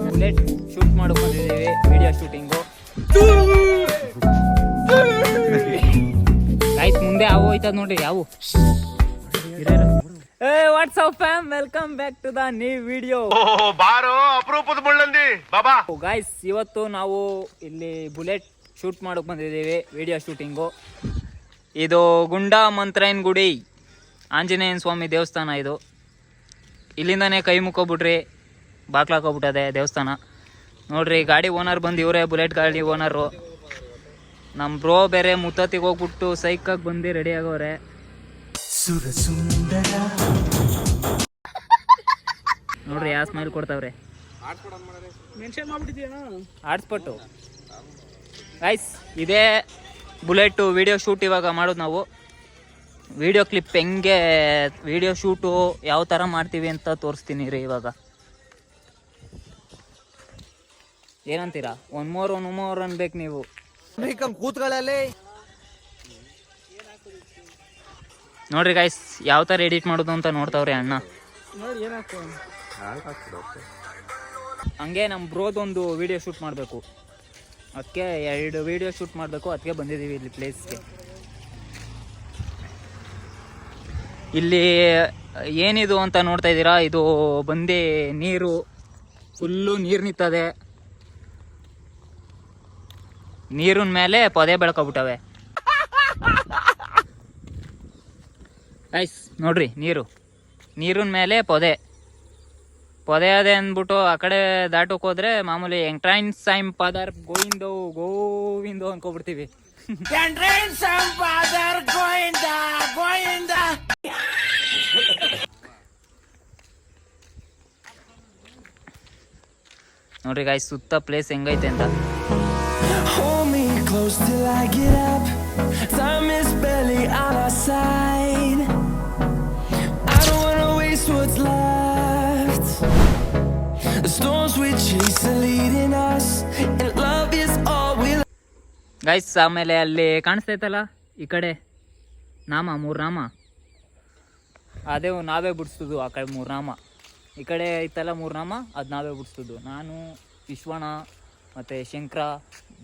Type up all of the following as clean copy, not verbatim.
Bullet shoot ಮಾಡ್ಕೊಂಡಿದ್ದೀವಿ, video shooting. Guys ಮುಂದೆ ಯಾವ ಹೋಯ್ತದ ನೋಡ್ರಿ. ಯಾವ WhatsApp fam, welcome back to the new video. ಬಾರೋ ಅಪರೂಪದ ಮುಳ್ಳಂದಿ ಬಾಬಾ. ಗೈಸ್ ಇವತ್ತು ನಾವು ಇಲ್ಲಿ ಬುಲೆಟ್ ಶೂಟ್ ಮಾಡಕ್ ಬಂದಿದ್ದೀವಿ, ವಿಡಿಯೋ ಶೂಟಿಂಗು. ಇದು ಗುಂಡಾ ಮಂತ್ರೈನ್ ಗುಡಿ, ಆಂಜನೇಯನ ಸ್ವಾಮಿ ದೇವಸ್ಥಾನ. ಇದು ಇಲ್ಲಿಂದನೇ ಕೈ ಮುಕ್ಕೋಬಿಟ್ರಿ, ಬಾಕ್ಲಾಕೋಗ್ಬಿಟ್ಟದೆ ದೇವಸ್ಥಾನ. ನೋಡ್ರಿ ಗಾಡಿ ಓನರ್ ಬಂದು ಇವರೇ, ಬುಲೆಟ್ ಗಾಡಿ ಓನರು. ನಮ್ಮ ಬ್ರೋ ಬೇರೆ ಮುತ್ತತ್ತಿಗೆ ಹೋಗ್ಬಿಟ್ಟು ಸೈಕಾಗಿ ಬಂದು ರೆಡಿ ಆಗೋರೆ. ನೋಡ್ರಿ ಯಾವ ಸ್ಮೈಲ್ ಕೊಡ್ತಾವ್ರೆ, ಆಡ್ಸ್ಪಟ್ಟು. ಗೈಸ್ ಇದೇ ಬುಲೆಟ್ ವಿಡಿಯೋ ಶೂಟ್ ಇವಾಗ ಮಾಡೋದು ನಾವು. ವಿಡಿಯೋ ಕ್ಲಿಪ್ ಹೆಂಗೆ ವಿಡಿಯೋ ಶೂಟು ಯಾವ ಥರ ಮಾಡ್ತೀವಿ ಅಂತ ತೋರಿಸ್ತೀನಿ ರೀ ಇವಾಗ. ಏನಂತೀರಾ? ಒನ್ ಮೋರ್ ಅನ್ಬೇಕು ನೀವು. ಕೂತ್ಗಳಲ್ಲಿ ನೋಡ್ರಿ ಗೈಸ್ ಯಾವ ಥರ ಎಡಿಟ್ ಮಾಡೋದು ಅಂತ ನೋಡ್ತಾವ್ರಿ ಅಣ್ಣ. ಹಂಗೆ ನಮ್ಮ ಬ್ರೋದೊಂದು ವಿಡಿಯೋ ಶೂಟ್ ಮಾಡಬೇಕು, ಅದಕ್ಕೆ 2 ವಿಡಿಯೋ ಶೂಟ್ ಮಾಡಬೇಕು, ಅದಕ್ಕೆ ಬಂದಿದ್ದೀವಿ ಇಲ್ಲಿ ಪ್ಲೇಸ್ಗೆ. ಇಲ್ಲಿ ಏನಿದು ಅಂತ ನೋಡ್ತಾ ಇದ್ದೀರಾ, ಇದು ಬಂದು ನೀರು, ಫುಲ್ಲು ನೀರು ನಿಂತದೆ. ನೀರಿನ ಮೇಲೆ ಪೊದೆ ಬೆಳ್ಕೊಬಿಟ್ಟವೆ ಐಸ್. ನೋಡ್ರಿ ನೀರಿನ ಮೇಲೆ ಪೊದೆ ಅದೇ ಅಂದ್ಬಿಟ್ಟು ಆ ಕಡೆ ದಾಟೋಕೆ ಹೋದ್ರೆ ಮಾಮೂಲಿ ಎಂಟ್ರೈನ್ಸ್ ಟೈಮ್ ಫಾದರ್ ಗೋವಿಂದೋ ಅನ್ಕೊಬಿಡ್ತೀವಿ. ನೋಡ್ರಿ ಗಾಯ್ಸ್ ಸುತ್ತ ಪ್ಲೇಸ್ ಹೆಂಗೈತೆ ಅಂತ. Hold me close till I get up. Time is barely on our side. I don't wanna waste what's left. The storms we chase are leading us, and love is all we'll. Guys ಆಮೇಲೆ ಅಲ್ಲಿ ಕಾಣಿಸ್ತೈತಲ್ಲ ಈ ಕಡೆ ಮೂರು ನಾಮ, ಅದೇ ನಾವೇ ಬಿಡಿಸ್ತದ್ದು. ಆ ಕಡೆ 3 ನಾಮ, ಈ ಕಡೆ ಐತಲ್ಲ 3 ನಾಮ, ಅದು ನಾವೇ ಬಿಡಿಸ್ತದ್ದು. ನಾನು, ವಿಶ್ವಣ ಮತ್ತು ಶಂಕರ,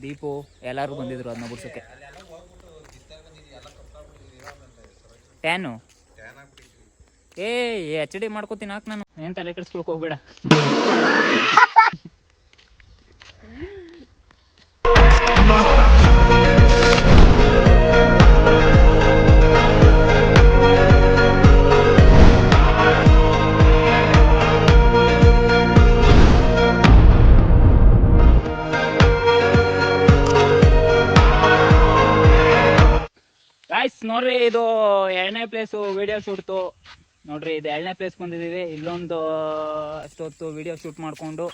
ದೀಪು ಎಲ್ಲರೂ ಬಂದಿದ್ರು ಅದನ್ನ ಬಿಡ್ಸೋಕ್ಕೆ. ಟ್ಯಾನು HD ಮಾಡ್ಕೋತೀನಿ ಹಾಕಿ. ನಾನು ಏನು ತಲೆ ಕೆಡಿಸ್ಕೊಳಕ್ಕೆ ಹೋಗ್ಬೇಡ. ನೋಡ್ರಿ ಇದು 2ನೇ ಪ್ಲೇಸು ವಿಡಿಯೋ ಶೂಟ್ತು. ನೋಡ್ರಿ ಇದು 2ನೇ ಪ್ಲೇಸ್ ಬಂದಿದ್ದೀವಿ. ಇಲ್ಲೊಂದು ಅಷ್ಟೊತ್ತು ವಿಡಿಯೋ ಶೂಟ್ ಮಾಡಿಕೊಂಡು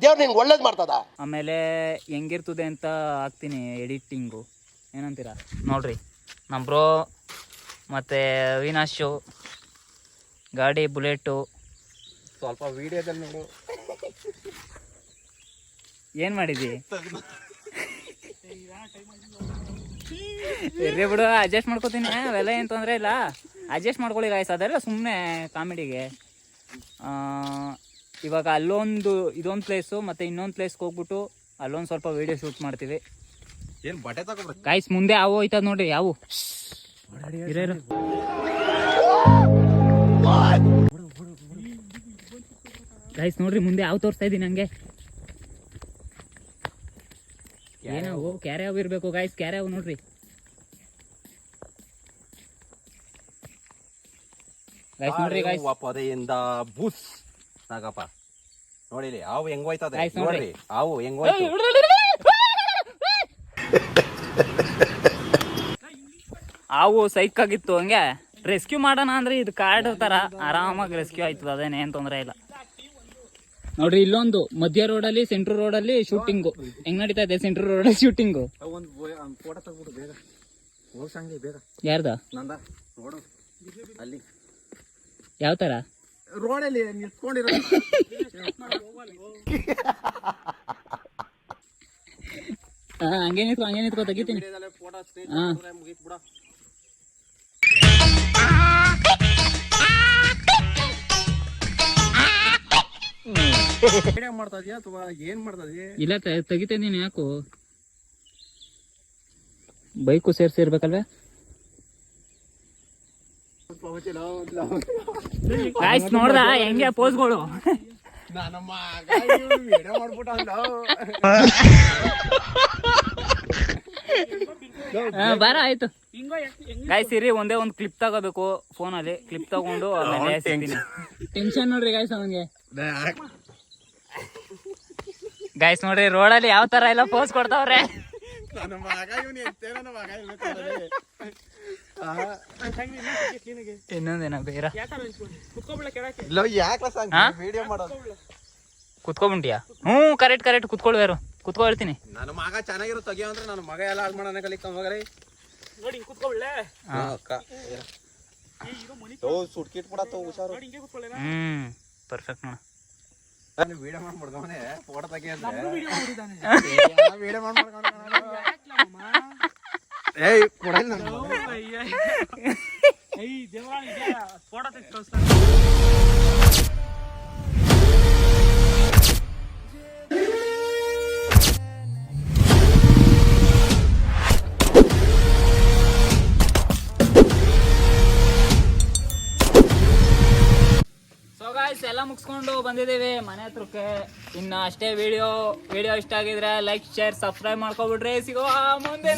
ದೇವ್ರು ನಿಂಗೆ ಒಳ್ಳೇದು ಮಾಡ್ತದ. ಆಮೇಲೆ ಹೆಂಗಿರ್ತದೆ ಅಂತ ಹಾಕ್ತೀನಿ ಎಡಿಟಿಂಗು, ಏನಂತೀರಾ? ನೋಡ್ರಿ ನಮ್ಮ ಬ್ರೋ ಮತ್ತು ಅವಿನಾಶು ಗಾಡಿ ಬುಲೆಟು. ಸ್ವಲ್ಪ ವಿಡಿಯೋದಲ್ಲಿ ನೋಡು ಏನು ಮಾಡಿದ್ದಿ? ಇರ್ರಿ ಬಿಡು, ಅಡ್ಜಸ್ಟ್ ಮಾಡ್ಕೋತೀನಿ. ಅವೆಲ್ಲ ಏನು ತೊಂದರೆ ಇಲ್ಲ, ಅಡ್ಜಸ್ಟ್ ಮಾಡ್ಕೊಳ್ಳಿ ಗಾಯ್ಸ್. ಅದೆಲ್ಲ ಸುಮ್ಮನೆ ಕಾಮಿಡಿಗೆ. ಇವಾಗ ಇದೊಂದು ಪ್ಲೇಸು ಮತ್ತು ಇನ್ನೊಂದು ಪ್ಲೇಸ್ಗೆ ಹೋಗ್ಬಿಟ್ಟು ಅಲ್ಲೊಂದು ಸ್ವಲ್ಪ ವೀಡಿಯೋ ಶೂಟ್ ಮಾಡ್ತೀವಿ. ಏನು ಬಟ್ಟೆ ತಗೋಬೇಕು ಗಾಯ್ಸ್. ಮುಂದೆ ಯಾವ ಹೋಯ್ತದ ನೋಡ್ರಿ. ಯಾವ ಗಾಯ್ಸ್ ನೋಡ್ರಿ ಮುಂದೆ ಯಾವ ತೋರಿಸ್ತಾ ಇದ್ದೀನಿ ಹಂಗೆ. ಏನವು ಕ್ಯಾರ್ಯಾವ್ ಇರಬೇಕು ಗಾಯ್ಸ್, ಕ್ಯಾರ್ಯಾವ್ ನೋಡ್ರಿ. ಗಾಯ್ಸ್ ನೋಡ್ರಿ ಗಾಯ್ಸ್, ಪೊದೆಯಿಂದ ಬೂಸ್ ಸಾಕಪ್ಪ. ನೋಡಿಲಿ ಹಾವು ಹೆಂಗ್ ಹೋಯ್ತದೆ ನೋಡ್ರಿ, ಹಾವು ಹೆಂಗ್ ಹೋಯ್ತು. ಹಾವು ಸೈಕಾಗಿತ್ತು, ಹಂಗೆ ರೆಸ್ಕ್ಯೂ ಮಾಡೋಣ ಅಂದ್ರೆ ಇದು ಕಾರ್ಡ್ ತರ ಆರಾಮಾಗಿ ರೆಸ್ಕ್ಯೂ ಆಯ್ತದ, ಅದೇನೇನು ತೊಂದರೆ ಇಲ್ಲ. ನೋಡ್ರಿ ಇಲ್ಲೊಂದು ಮಧ್ಯ ರೋಡಲ್ಲಿ, ಸೆಂಟ್ರ್ ರೋಡಲ್ಲಿ ಶೂಟಿಂಗು ಹೆಂಗ್ ನಡೀತಾ ಇದೆ. ಸೆಂಟ್ರ್ ರೋಡಲ್ಲಿ ಶೂಟಿಂಗು. ಯಾರ್ದ? ಅಲ್ಲಿ ಯಾವ ತರ ರೋಡಲ್ಲಿ ನಿಂತ್ಕೊಂಡಿರೋ ಹಂಗೆ ನಿಂತ್ಕೋ ತೆಗಿತೀನಿ. ಮಾಡ್ತಾ ಇದೀಯಾ ಅಥವಾ ಏನ್ ಮಾಡ್ತಾ ಇದೀಯ? ಇಲ್ಲ ತೆಗಿತಾ ನೀನು ಯಾಕೋ ಬೈಕು ಸೇರ್ಸಿರ್ಬೇಕಲ್ವೇ ಗಾಯ್ಸ್ ನೋಡ್ದ ಹೆಂಗೆ ಪೋಸ್ಗಳು ನನ್ನ ಮಗ ವಿಡಿಯೋ ಮಾಡ್ಬಿಟ್ಟ ಬಾರ ಆಯ್ತು ಗಾಯ್ಸ್ ಇರಿ ಒಂದೇ ಒಂದು ಕ್ಲಿಪ್ ತಗೋಬೇಕು ಫೋನಲ್ಲಿ ಕ್ಲಿಪ್ ತಗೊಂಡು ಟೆನ್ಷನ್ ನೋಡ್ರಿ ಗಾಯ್ಸ್ ಅವನ್ಗೆ ಗಾಯ್ಸ್ ನೋಡ್ರಿ ರೋಡಲ್ಲಿ ಯಾವ ತರ ಎಲ್ಲ ಪೋಸ್ ಕೊಡ್ತಾವ್ರೆ ನನ್ನ ಮಗ ಇವನು ಎಂತೆ ನನ್ನ ಮಗ ಇನ್ನೊಂದೇನ ಬೇರೆ ಇಲ್ಲ ಯಾಕೆ ವಿಡಿಯೋ ಮಾಡೋದು ಕುತ್ಕೊಬಿಂಟಿಯಾ ಕರೆಕ್ಟ್ ಕುತ್ಕೊಳ್ವೇರು ಕುತ್ಕೊಳ್ತೀನಿ ನನ್ನ ಮಗ ಚೆನ್ನಾಗಿರೋ ತೆಗಿಯೋ ಅಂದ್ರೆ ನನ್ನ ಮಗ ಎಲ್ಲ ಹಾಳು ಮಾಡೋಣ ಕಲಿಕ ಮಗರೇ ನೋಡಿ ಕುತ್ಕೊಳ್ಳೆ ಸುಟ್ಕಿಟ್ ಬಿಡತ್ತ ಹುಷಾರು ಪರ್ಫೆಕ್ಟ್ ನೋಡ ನಾನು ವಿಡಿಯೋ ಮಾಡ್ಬಿಡ್ದವನೇ ಫೋಟೋ ತೆಗಿ ಅಂದ್ರೆ ವಿಡಿಯೋ ಏಯ್ ಕೊಡಲ್ಲ ಫೋಟೋ ತೆಗೆದು ಎಲ್ಲ ಮುಗಿಸ್ಕೊಂಡು ಬಂದಿದ್ದೀವಿ ಮನೆ ಹತ್ರಕ್ಕೆ ಇನ್ನು ಅಷ್ಟೇ ವಿಡಿಯೋ ಇಷ್ಟ ಆಗಿದ್ರೆ ಲೈಕ್ ಶೇರ್ ಸಬ್ಸ್ಕ್ರೈಬ್ ಮಾಡ್ಕೊಬಿಟ್ರೆ ಸಿಗೋ ಮುಂದೆ